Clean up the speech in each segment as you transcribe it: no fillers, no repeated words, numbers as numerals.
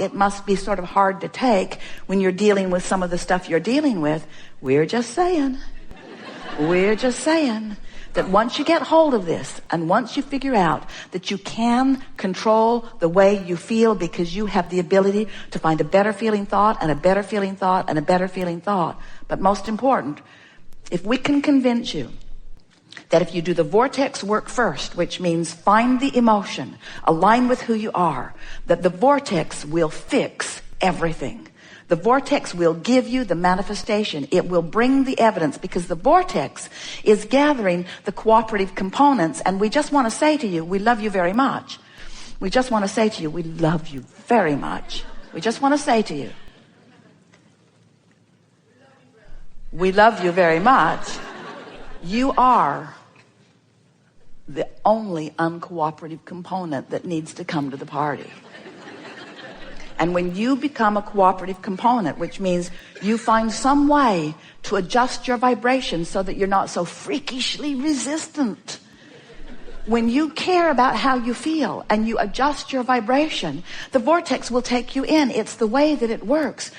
it must be sort of hard to take when you're dealing with some of the stuff you're dealing with. We're just saying that once you get hold of this, and once you figure out that you can control the way you feel, because you have the ability to find a better feeling thought and a better feeling thought and a better feeling thought. But most important, if we can convince you that if you do the vortex work first, which means find the emotion, align with who you are, that the vortex will fix everything. The vortex will give you the manifestation. It will bring the evidence, because the vortex is gathering the cooperative components. And we just want to say to you, we love you very much. We just want to say to you, we love you very much. We just want to say to you, we love you very much. You are the only uncooperative component that needs to come to the party. And when you become a cooperative component, which means you find some way to adjust your vibration so that you're not so freakishly resistant. When you care about how you feel and you adjust your vibration, the vortex will take you in. It's the way that it works.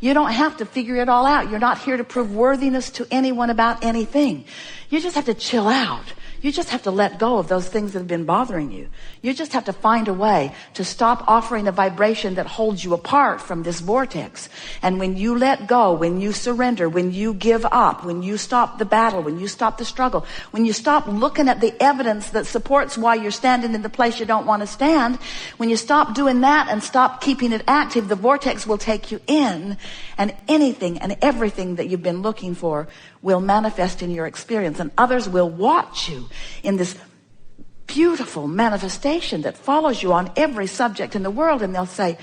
You don't have to figure it all out. You're not here to prove worthiness to anyone about anything. You just have to chill out. You just have to let go of those things that have been bothering you. You just have to find a way to stop offering a vibration that holds you apart from this vortex. And when you let go, when you surrender, when you give up, when you stop the battle, when you stop the struggle, when you stop looking at the evidence that supports why you're standing in the place you don't want to stand, when you stop doing that and stop keeping it active, the vortex will take you in, and anything and everything that you've been looking for will manifest in your experience, and others will watch you in this beautiful manifestation that follows you on every subject in the world, and they'll say,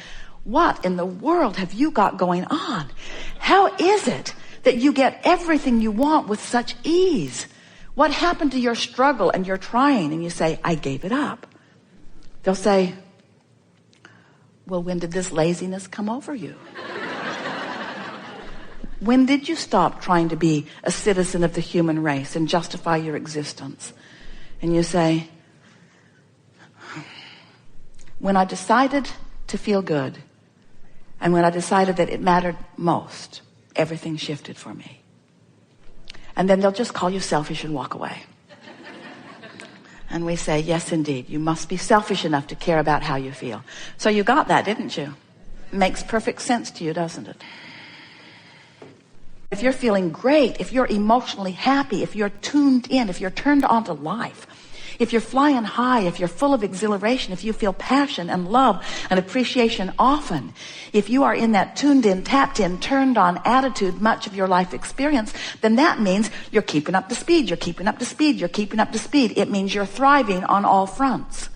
what in the world have you got going on? How is it that you get everything you want with such ease? What happened to your struggle and your trying? And you say, I gave it up. They'll say, well, when did this laziness come over you? When did you stop trying to be a citizen of the human race and justify your existence? And you say, when I decided to feel good, and when I decided that it mattered most, everything shifted for me. And then they'll just call you selfish and walk away. And we say, yes, indeed, you must be selfish enough to care about how you feel. So you got that, didn't you? Makes perfect sense to you, doesn't it? If you're feeling great, if you're emotionally happy, if you're tuned in, if you're turned on to life, if you're flying high, if you're full of exhilaration, if you feel passion and love and appreciation often, if you are in that tuned in, tapped in, turned on attitude much of your life experience, then that means you're keeping up the speed, you're keeping up the speed, you're keeping up the speed. It means you're thriving on all fronts.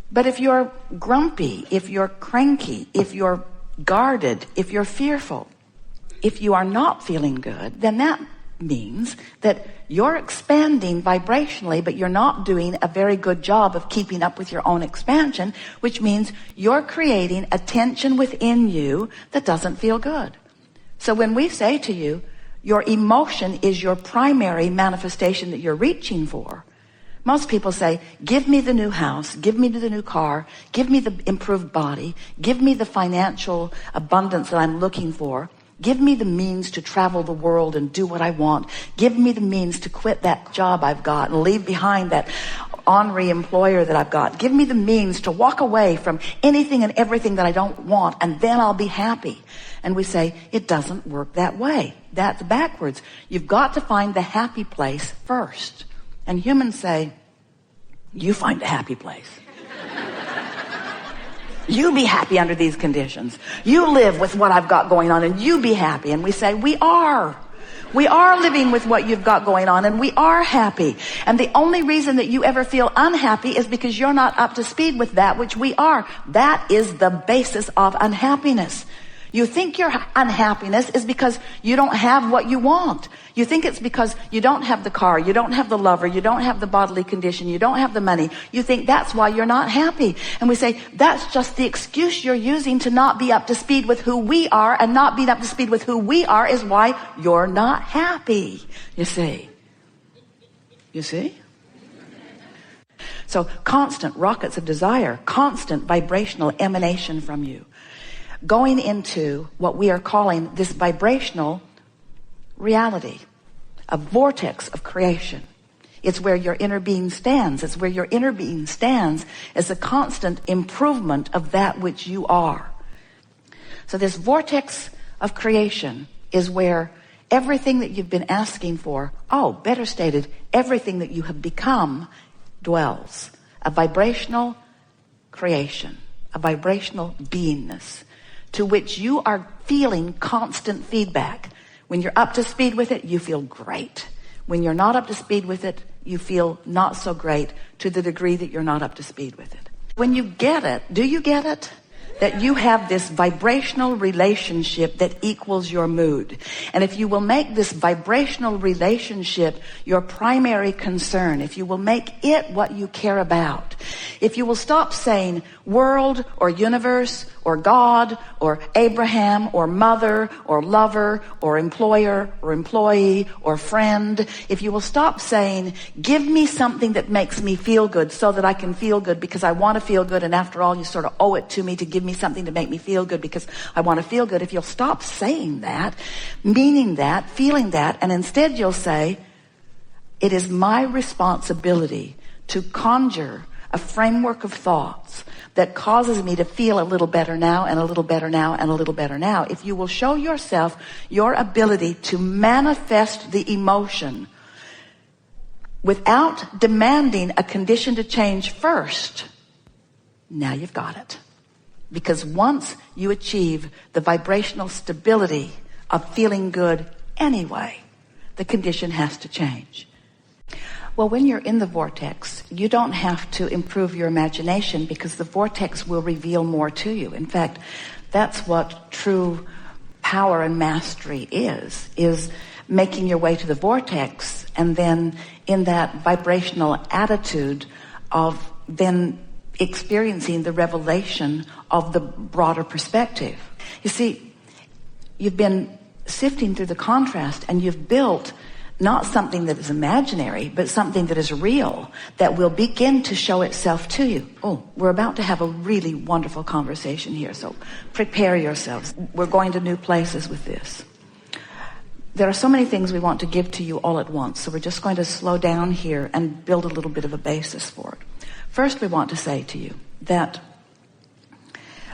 But if you're grumpy, if you're cranky, if you're guarded, if you're fearful, if you are not feeling good, then that means that you're expanding vibrationally, but you're not doing a very good job of keeping up with your own expansion, which means you're creating a tension within you that doesn't feel good. So when we say to you, your emotion is your primary manifestation that you're reaching for, most people say, give me the new house, give me the new car, give me the improved body, give me the financial abundance that I'm looking for. Give me the means to travel the world and do what I want. Give me the means to quit that job I've got and leave behind that ornery employer that I've got. Give me the means to walk away from anything and everything that I don't want, and then I'll be happy. And we say, it doesn't work that way. That's backwards. You've got to find the happy place first. And humans say, you find a happy place. You be happy under these conditions. You live with what I've got going on, and you be happy. And we say, we are. We are living with what you've got going on, and we are happy. And the only reason that you ever feel unhappy is because you're not up to speed with that which we are. That is the basis of unhappiness. You think your unhappiness is because you don't have what you want. You think it's because you don't have the car, you don't have the lover, you don't have the bodily condition, you don't have the money. You think that's why you're not happy. And we say, that's just the excuse you're using to not be up to speed with who we are, and not being up to speed with who we are is why you're not happy. You see? You see? So constant rockets of desire, constant vibrational emanation from you, going into what we are calling this vibrational reality, a vortex of creation. It's where your inner being stands. It's where your inner being stands as a constant improvement of that which you are. So this vortex of creation is where everything that you've been asking for, better stated, everything that you have become dwells. A vibrational creation, a vibrational beingness to which you are feeling constant feedback. When you're up to speed with it, you feel great. When you're not up to speed with it, you feel not so great to the degree that you're not up to speed with it. When you get it, do you get it? That you have this vibrational relationship that equals your mood. And if you will make this vibrational relationship your primary concern, if you will make it what you care about, if you will stop saying world or universe or God or Abraham or mother or lover or employer or employee or friend, if you will stop saying, give me something that makes me feel good so that I can feel good because I want to feel good, and after all you sort of owe it to me to give me something to make me feel good because I want to feel good. If you'll stop saying that, meaning that, feeling that, and instead you'll say, it is my responsibility to conjure a framework of thoughts that causes me to feel a little better now and a little better now and a little better now. If you will show yourself your ability to manifest the emotion without demanding a condition to change first, now you've got it. Because once you achieve the vibrational stability of feeling good anyway, the condition has to change. Well, when you're in the vortex, you don't have to improve your imagination because the vortex will reveal more to you. In fact, that's what true power and mastery is making your way to the vortex and then in that vibrational attitude of then experiencing the revelation of the broader perspective. You see, you've been sifting through the contrast and you've built not something that is imaginary, but something that is real, that will begin to show itself to you. We're about to have a really wonderful conversation here, so prepare yourselves. We're going to new places with this. There are so many things we want to give to you all at once, so we're just going to slow down here and build a little bit of a basis for it. First, we want to say to you that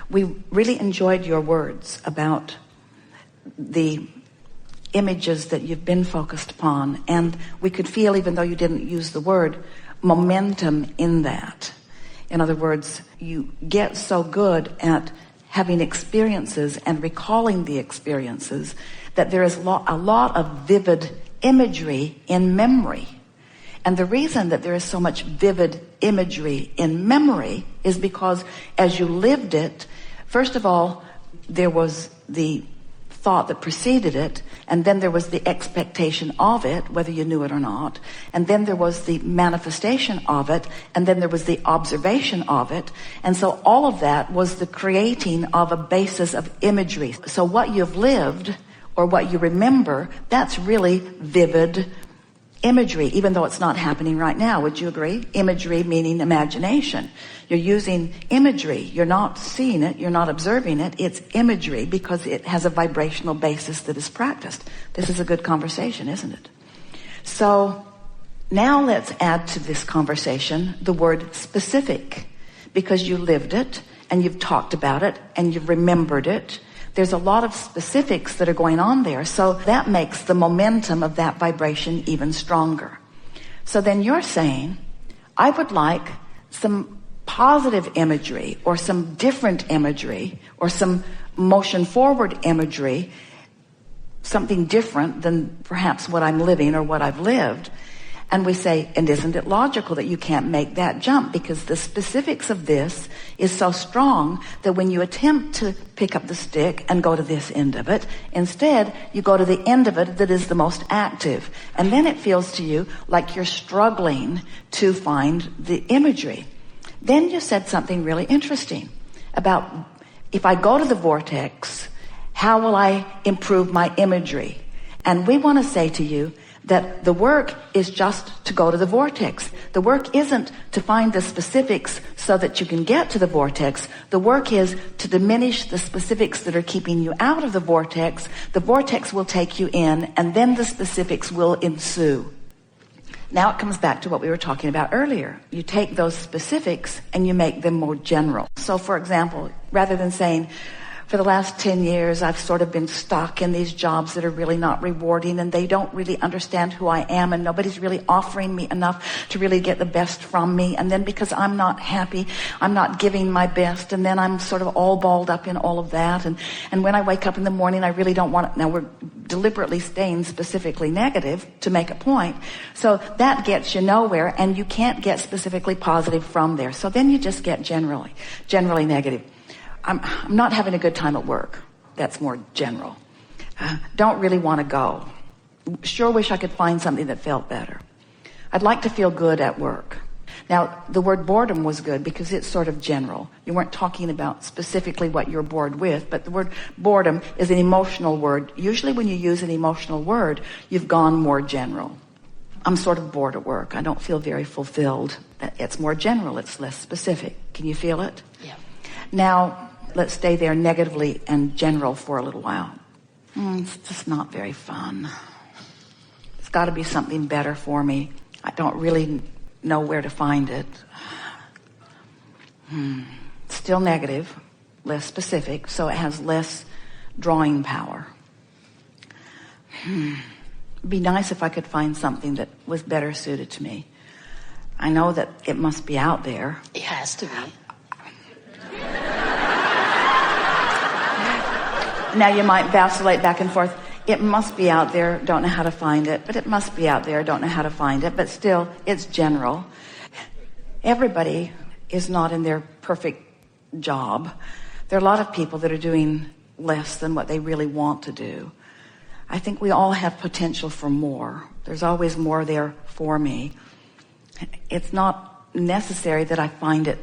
we really enjoyed your words about the images that you've been focused upon, and we could feel, even though you didn't use the word, momentum in that. In other words, you get so good at having experiences and recalling the experiences that there is a lot of vivid imagery in memory. And the reason that there is so much vivid imagery in memory is because as you lived it, first of all, there was the thought that preceded it, and then there was the expectation of it, whether you knew it or not, and then there was the manifestation of it, and then there was the observation of it, and so all of that was the creating of a basis of imagery. So what you've lived, or what you remember, that's really vivid imagery, even though it's not happening right now. Would you agree? Imagery meaning imagination. You're using imagery. You're not seeing it. You're not observing it. It's imagery because it has a vibrational basis that is practiced. This is a good conversation, isn't it? So now let's add to this conversation the word specific, because you lived it and you've talked about it and you've remembered it. There's a lot of specifics that are going on there. So that makes the momentum of that vibration even stronger. So then you're saying, I would like some positive imagery or some different imagery or some motion forward imagery, something different than perhaps what I'm living or what I've lived. And we say, and isn't it logical that you can't make that jump? Because the specifics of this is so strong that when you attempt to pick up the stick and go to this end of it, instead you go to the end of it that is the most active. And then it feels to you like you're struggling to find the imagery. Then you said something really interesting about, if I go to the vortex, how will I improve my imagery? And we want to say to you that the work is just to go to the vortex. The work isn't to find the specifics so that you can get to the vortex. The work is to diminish the specifics that are keeping you out of the vortex. The vortex will take you in, and then the specifics will ensue. Now it comes back to what we were talking about earlier. You take those specifics and you make them more general. So for example, rather than saying, for the last 10 years, I've sort of been stuck in these jobs that are really not rewarding, and they don't really understand who I am, and nobody's really offering me enough to really get the best from me. And then because I'm not happy, I'm not giving my best, and then I'm sort of all balled up in all of that. And when I wake up in the morning, I really don't want it. Now we're deliberately staying specifically negative to make a point. So that gets you nowhere, and you can't get specifically positive from there. So then you just get generally negative. I'm not having a good time at work. That's more general. Don't really want to go. Sure wish I could find something that felt better. I'd like to feel good at work. Now, the word boredom was good because it's sort of general. You weren't talking about specifically what you're bored with, but the word boredom is an emotional word. Usually when you use an emotional word, you've gone more general. I'm sort of bored at work. I don't feel very fulfilled. It's more general. It's less specific. Can you feel it? Yeah. Now, let's stay there negatively and general for a little while. It's just not very fun. It's got to be something better for me. I don't really know where to find it. Still negative, less specific, so it has less drawing power. It'd be nice if I could find something that was better suited to me. I know that it must be out there. It has to be. Now you might vacillate back and forth. It must be out there, don't know how to find it. But it must be out there, don't know how to find it. But still, it's general. Everybody is not in their perfect job. There are a lot of people that are doing less than what they really want to do. I think we all have potential for more. There's always more there for me. It's not necessary that I find it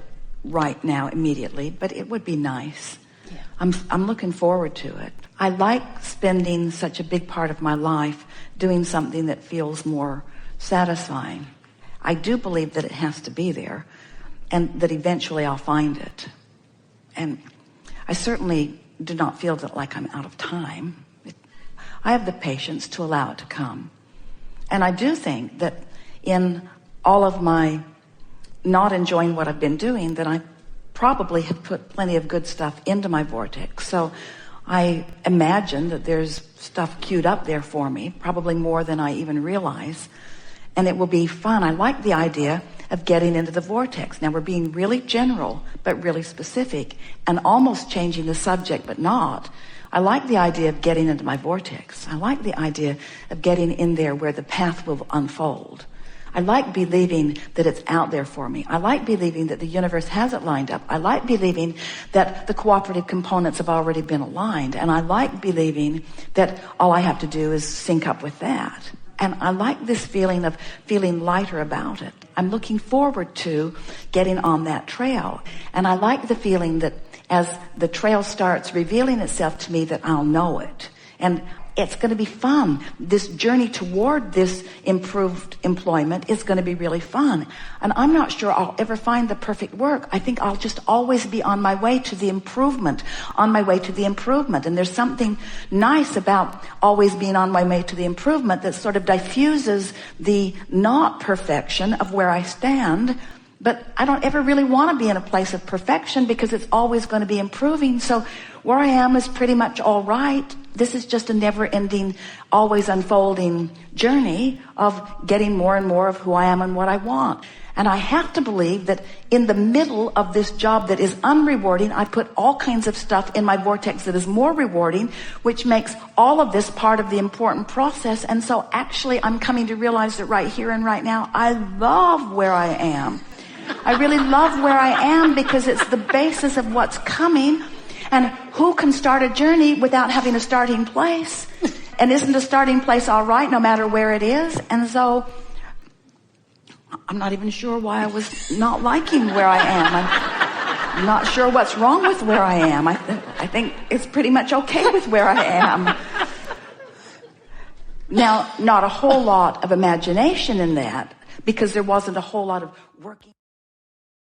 right now, immediately, but it would be nice. Yeah. I'm looking forward to it. I like spending such a big part of my life doing something that feels more satisfying. I do believe that it has to be there and that eventually I'll find it. And I certainly do not feel that like I'm out of time. I have the patience to allow it to come. And I do think that in all of my not enjoying what I've been doing, that I probably have put plenty of good stuff into my vortex. So I imagine that there's stuff queued up there for me, probably more than I even realize. And it will be fun. I like the idea of getting into the vortex. Now we're being really general, but really specific, and almost changing the subject, but not. I like the idea of getting into my vortex. I like the idea of getting in there where the path will unfold. I like believing that it's out there for me. I like believing that the universe has it lined up. I like believing that the cooperative components have already been aligned. And I like believing that all I have to do is sync up with that. And I like this feeling of feeling lighter about it. I'm looking forward to getting on that trail. And I like the feeling that as the trail starts revealing itself to me, that I'll know it. And it's going to be fun. This journey toward this improved employment is going to be really fun. And I'm not sure I'll ever find the perfect work. I think I'll just always be on my way to the improvement, on my way to the improvement. And there's something nice about always being on my way to the improvement that sort of diffuses the not perfection of where I stand. But I don't ever really want to be in a place of perfection because it's always going to be improving. So where I am is pretty much all right. This is just a never-ending, always unfolding journey of getting more and more of who I am and what I want. And I have to believe that in the middle of this job that is unrewarding, I put all kinds of stuff in my vortex that is more rewarding, which makes all of this part of the important process. And so actually I'm coming to realize that right here and right now, I love where I am. I really love where I am because it's the basis of what's coming. And who can start a journey without having a starting place? And isn't a starting place all right no matter where it is? And so I'm not even sure why I was not liking where I am. I'm not sure what's wrong with where I am. I think it's pretty much okay with where I am. Now, not a whole lot of imagination in that. because there wasn't a whole lot of working.